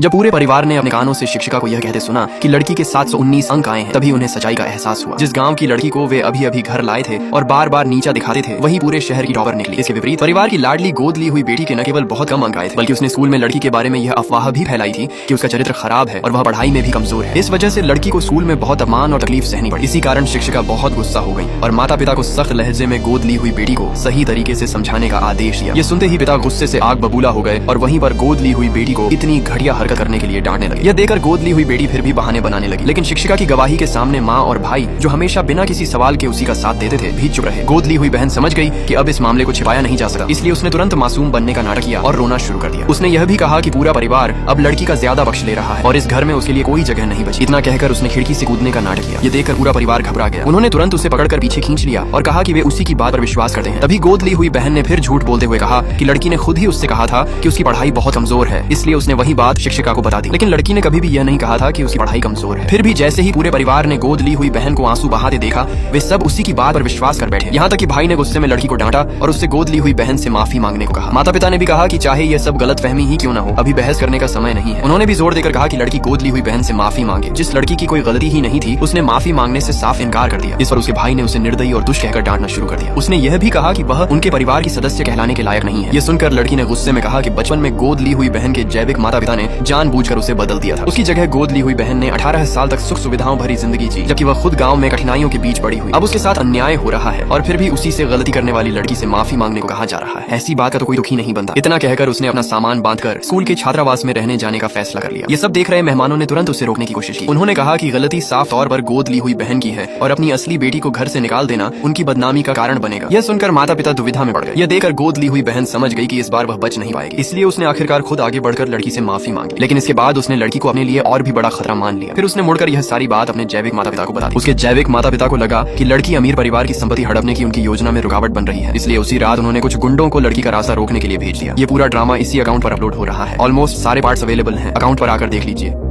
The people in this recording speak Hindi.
जब पूरे परिवार ने अपने कानों से शिक्षिका को यह कहते सुना कि लड़की के 719 अंक आए हैं, तभी उन्हें सच्चाई का एहसास हुआ। जिस गांव की लड़की को वे अभी अभी घर लाए थे और बार बार नीचा दिखाते थे, वही पूरे शहर की टॉपर निकली। इसके विपरीत परिवार की लाडली गोद ली हुई बेटी के न केवल बहुत कम अंक आए थे, बल्कि उसने स्कूल में लड़की के बारे में यह अफवाह भी फैलाई थी कि उसका चरित्र खराब है और वह पढ़ाई में भी कमजोर है। इस वजह से लड़की को स्कूल में बहुत अपमान और तकलीफ सहनी पड़ी। इसी कारण शिक्षिका बहुत गुस्सा हो गई और माता पिता को सख्त लहजे में गोद ली हुई बेटी को सही तरीके से समझाने का आदेश दिया। ये सुनते ही पिता गुस्से से आग बबूला हो गए और वहीं पर गोद ली हुई बेटी को इतनी घटिया हरकत करने के लिए डांटने लगे। यह देखकर गोद ली हुई बेटी फिर भी बहाने बनाने लगी, लेकिन शिक्षिका की गवाही के सामने माँ और भाई, जो हमेशा बिना किसी सवाल के उसी का साथ देते थे, भी चुप रहे। गोद ली हुई बहन समझ गई कि अब इस मामले को छिपाया नहीं जा सकता, इसलिए उसने तुरंत मासूम बनने का नाटक किया और रोना शुरू कर दिया। उसने यह भी कहा कि पूरा परिवार अब लड़की का ज्यादा बख्श ले रहा है और इस घर में उसके लिए कोई जगह नहीं बची। इतना कहकर उसने खिड़की से कूदने का नाटक किया। ये देखकर पूरा परिवार घबरा गया। उन्होंने तुरंत उसे पकड़कर पीछे खींच लिया और कहा कि वे उसी की बात पर विश्वास करते हैं। तभी गोद ली हुई बहन ने फिर झूठ बोलते हुए कहा कि लड़की ने खुद ही उससे कहा था कि उसकी पढ़ाई बहुत कमजोर है, इसलिए उसने वही बात शिक्षिका को बता दी। लेकिन लड़की ने कभी भी यह नहीं कहा था कि उसकी पढ़ाई कमजोर है। फिर भी जैसे ही पूरे परिवार ने गोद ली हुई बहन को आंसू बहाते देखा, वे सब उसी की बात पर विश्वास कर बैठे। यहाँ तक कि भाई ने गुस्से में लड़की को डांटा और उससे गोद ली हुई बहन से माफी मांगने को कहा। माता पिता ने भी कहा कि चाहे यह सब गलतफहमी ही क्यों न हो, अभी बहस करने का समय नहीं है। उन्होंने भी जोर देकर कहा कि लड़की गोद ली हुई बहन से माफी मांगे। जिस लड़की की कोई गलती ही नहीं थी, उसने माफी मांगने से साफ इनकार कर दिया। इस पर उसके भाई ने उसे निर्दयी और दुष्ट कहकर डांटना शुरू कर दिया। उसने यह भी कहा कि वह उनके परिवार की सदस्य कहलाने के लायक नहीं है। ये सुनकर लड़की ने गुस्से में कहा कि बचपन में गोद ली हुई बहन के जैविक माता पिता ने जानबूझकर उसे बदल दिया था। उसकी जगह गोद ली हुई बहन ने 18 साल तक सुख सुविधाओं भरी जिंदगी जी, जबकि वह खुद गांव में कठिनाइयों के बीच बड़ी हुई। अब उसके साथ अन्याय हो रहा है और फिर भी उसी से गलती करने वाली लड़की से माफी मांगने को कहा जा रहा है। ऐसी बात का तो कोई दुखी नहीं बनता। इतना कहकर उसने अपना सामान बांधकर स्कूल के छात्रावास में रहने जाने का फैसला कर लिया। ये सब देख रहे मेहमानों ने तुरंत उसे रोकने की कोशिश की। उन्होंने कहा कि गलती साफ तौर पर गोद ली हुई बहन की है और अपनी असली बेटी को घर से निकाल देना उनकी बदनामी का कारण बनेगा। यह सुनकर माता पिता दुविधा में पड़ गए। यह देखकर गोद ली हुई बहन समझ गई कि इस बार वह बच नहीं पाएगी, इसलिए उसने आखिरकार खुद आगे बढ़कर लड़की से माफी मांगी। लेकिन इसके बाद उसने लड़की को अपने लिए और भी बड़ा खतरा मान लिया। फिर उसने मुड़कर यह सारी बात अपने जैविक माता पिता को बता दी। उसके जैविक माता पिता को लगा कि लड़की अमीर परिवार की संपत्ति हड़पने की उनकी योजना में रुकावट बन रही है, इसलिए उसी रात उन्होंने कुछ गुंडों को लड़की का रास्ता रोकने के लिए भेज दिया। ये पूरा ड्रामा इसी अकाउंट पर अपलोड हो रहा है। ऑलमोस्ट सारे पार्ट्स अवेलेबल हैं, अकाउंट पर आकर देख लीजिए।